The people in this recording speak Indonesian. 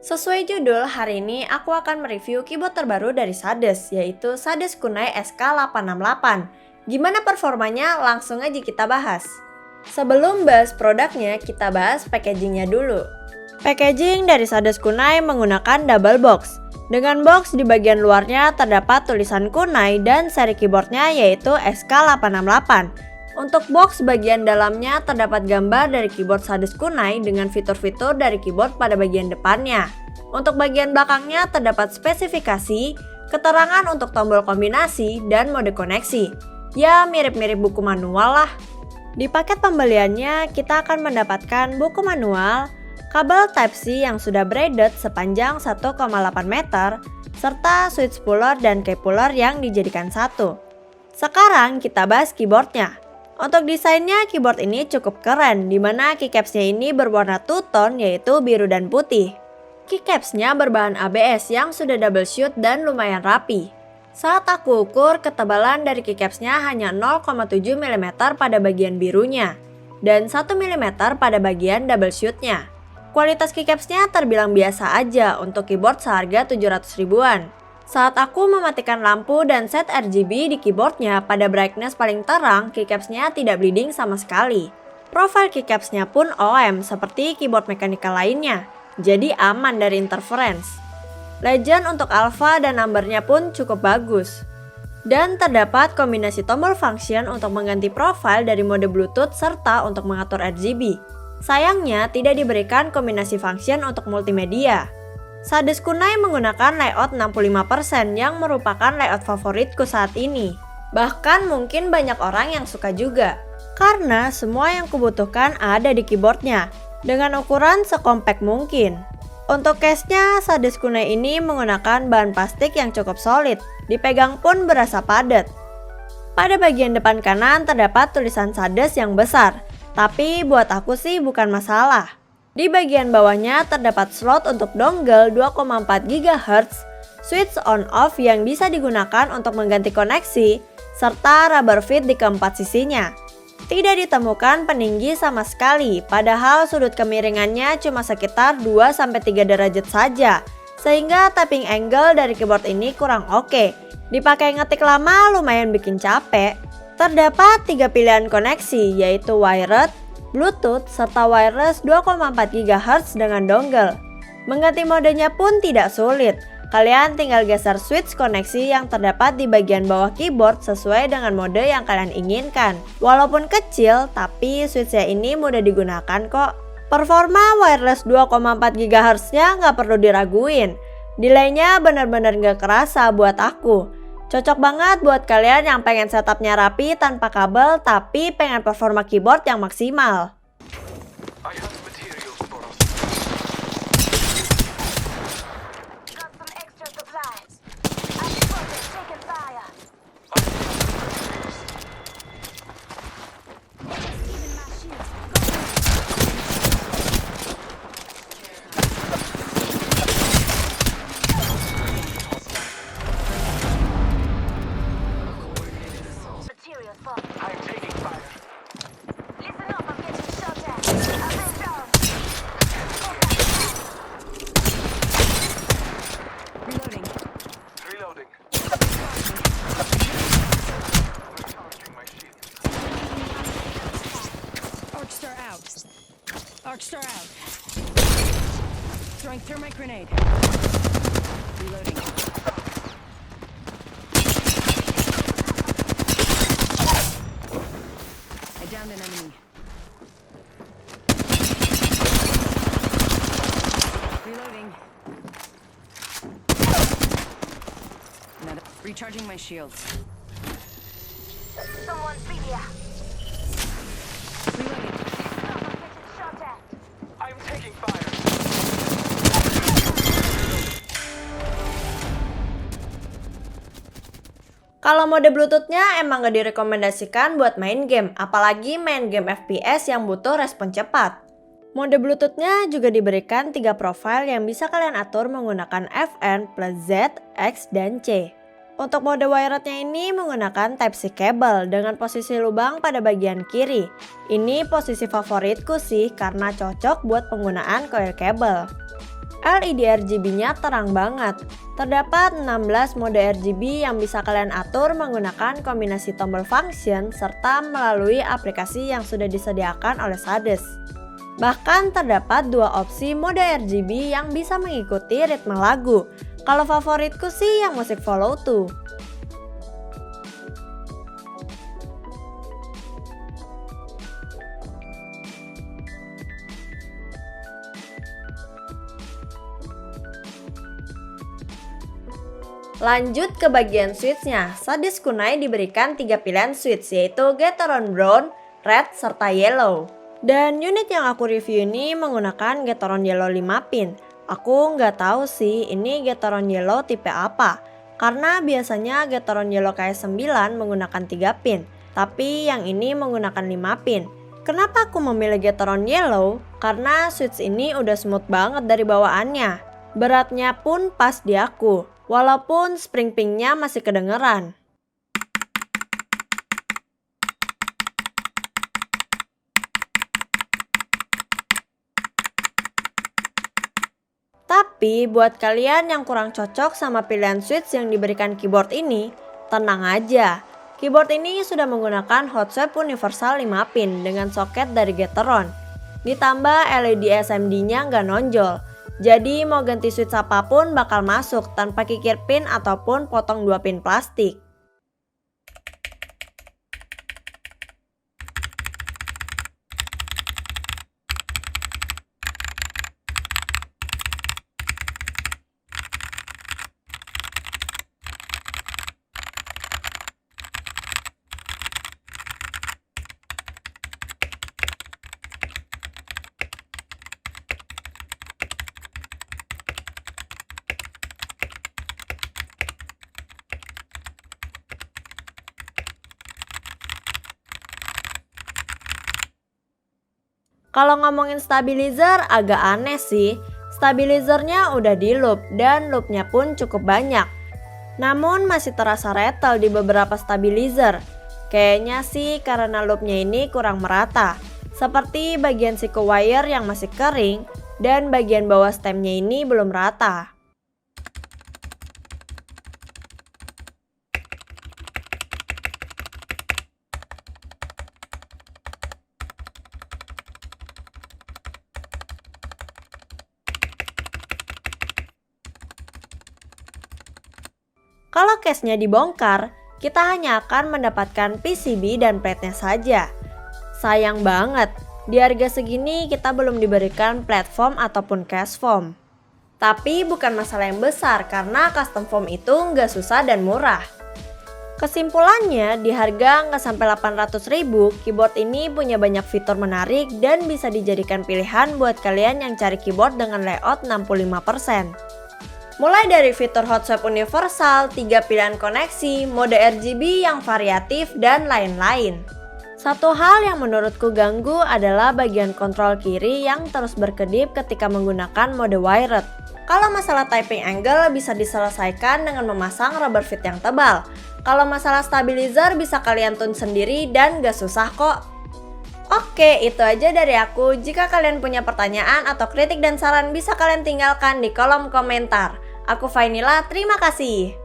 Sesuai judul, hari ini aku akan mereview keyboard terbaru dari Sades, yaitu Sades Kunai SK868. Gimana performanya? Langsung aja kita bahas. Sebelum bahas produknya, kita bahas packagingnya dulu. Packaging dari Sades Kunai menggunakan double box. Dengan box di bagian luarnya terdapat tulisan Kunai dan seri keyboardnya yaitu SK868. Untuk box bagian dalamnya terdapat gambar dari keyboard Sades Kunai dengan fitur-fitur dari keyboard pada bagian depannya. Untuk bagian belakangnya terdapat spesifikasi, keterangan untuk tombol kombinasi, dan mode koneksi. Ya, mirip-mirip buku manual lah. Di paket pembeliannya, kita akan mendapatkan buku manual, kabel Type-C yang sudah braided sepanjang 1,8 meter, serta switch puller dan key puller yang dijadikan satu. Sekarang kita bahas keyboardnya. Untuk desainnya, keyboard ini cukup keren, dimana keycapsnya ini berwarna two-tone yaitu biru dan putih. Keycapsnya berbahan ABS yang sudah double shoot dan lumayan rapi. Saat aku ukur, ketebalan dari keycapsnya hanya 0,7 mm pada bagian birunya, dan 1 mm pada bagian double shootnya. Kualitas keycapsnya terbilang biasa aja untuk keyboard seharga 700 ribuan. Saat aku mematikan lampu dan set RGB di keyboardnya pada brightness paling terang, keycapsnya tidak bleeding sama sekali. Profil keycapsnya pun OM seperti keyboard mechanical lainnya, jadi aman dari interference. Legend untuk alpha dan numbernya pun cukup bagus. Dan terdapat kombinasi tombol function untuk mengganti profil dari mode Bluetooth serta untuk mengatur RGB. Sayangnya tidak diberikan kombinasi function untuk multimedia. Sades Kunai menggunakan layout 65% yang merupakan layout favoritku saat ini. Bahkan mungkin banyak orang yang suka juga, karena semua yang kubutuhkan ada di keyboardnya, dengan ukuran sekompak mungkin. Untuk case-nya, Sades Kunai ini menggunakan bahan plastik yang cukup solid, dipegang pun berasa padat. Pada bagian depan kanan terdapat tulisan Sades yang besar, tapi buat aku sih bukan masalah. Di bagian bawahnya terdapat slot untuk dongle 2,4 GHz, switch on-off yang bisa digunakan untuk mengganti koneksi, serta rubber fit di keempat sisinya. Tidak ditemukan peninggi sama sekali, padahal sudut kemiringannya cuma sekitar 2-3 derajat saja, sehingga tapping angle dari keyboard ini kurang oke. Dipakai ngetik lama lumayan bikin capek. Terdapat 3 pilihan koneksi, yaitu wired, Bluetooth, serta wireless 2,4 GHz dengan dongle. Mengganti modenya pun tidak sulit. Kalian tinggal geser switch koneksi yang terdapat di bagian bawah keyboard sesuai dengan mode yang kalian inginkan. Walaupun kecil, tapi switchnya ini mudah digunakan kok. Performa wireless 2,4 GHz-nya nggak perlu diraguin. Delaynya benar-benar nggak kerasa buat aku. Cocok banget buat kalian yang pengen setupnya rapi tanpa kabel tapi pengen performa keyboard yang maksimal. Arc star out. Throwing thermite grenade. Reloading. I downed an enemy. Reloading. Recharging my shields. Someone's here. Reloading. Shot at. I'm taking fire. Kalau mode Bluetooth-nya emang gak direkomendasikan buat main game, apalagi main game FPS yang butuh respon cepat. Mode Bluetooth-nya juga diberikan 3 profil yang bisa kalian atur menggunakan Fn plus Z, X, dan C. Untuk mode wired-nya ini menggunakan Type-C cable dengan posisi lubang pada bagian kiri. Ini posisi favoritku sih karena cocok buat penggunaan coil cable. LED RGB-nya terang banget. Terdapat 16 mode RGB yang bisa kalian atur menggunakan kombinasi tombol function serta melalui aplikasi yang sudah disediakan oleh Sades. Bahkan terdapat 2 opsi mode RGB yang bisa mengikuti ritme lagu. Kalau favoritku sih yang musik follow tuh. Lanjut ke bagian switch-nya, Sades Kunai diberikan 3 pilihan switch yaitu Gateron Brown, Red, serta Yellow. Dan unit yang aku review ini menggunakan Gateron Yellow 5 pin. Aku nggak tahu sih ini Gateron Yellow tipe apa, karena biasanya Gateron Yellow KS9 menggunakan 3 pin, tapi yang ini menggunakan 5 pin. Kenapa aku memilih Gateron Yellow? Karena switch ini udah smooth banget dari bawaannya. Beratnya pun pas di aku. Walaupun spring pingnya masih kedengeran. Tapi buat kalian yang kurang cocok sama pilihan switch yang diberikan keyboard ini, tenang aja. Keyboard ini sudah menggunakan hot swap universal 5 pin dengan soket dari Gateron. Ditambah LED SMD-nya nggak nonjol. Jadi mau ganti switch apapun bakal masuk tanpa kikir pin ataupun potong 2 pin plastik. Kalau ngomongin stabilizer agak aneh sih. Stabilizernya udah di loop dan loopnya pun cukup banyak. Namun masih terasa rattle di beberapa stabilizer. Kayaknya sih karena loopnya ini kurang merata. Seperti bagian siku wire yang masih kering dan bagian bawah stemnya ini belum rata. Kalau case-nya dibongkar, kita hanya akan mendapatkan PCB dan plate-nya saja. Sayang banget, di harga segini kita belum diberikan platform ataupun case foam. Tapi bukan masalah yang besar karena custom foam itu nggak susah dan murah. Kesimpulannya, di harga nggak sampai 800.000, keyboard ini punya banyak fitur menarik dan bisa dijadikan pilihan buat kalian yang cari keyboard dengan layout 65%. Mulai dari fitur hot swap universal, 3 pilihan koneksi, mode RGB yang variatif, dan lain-lain. Satu hal yang menurutku ganggu adalah bagian kontrol kiri yang terus berkedip ketika menggunakan mode wired. Kalau masalah typing angle bisa diselesaikan dengan memasang rubber feet yang tebal. Kalau masalah stabilizer bisa kalian tune sendiri dan gak susah kok. Oke, itu aja dari aku. Jika kalian punya pertanyaan atau kritik dan saran bisa kalian tinggalkan di kolom komentar. Aku Fainila, terima kasih.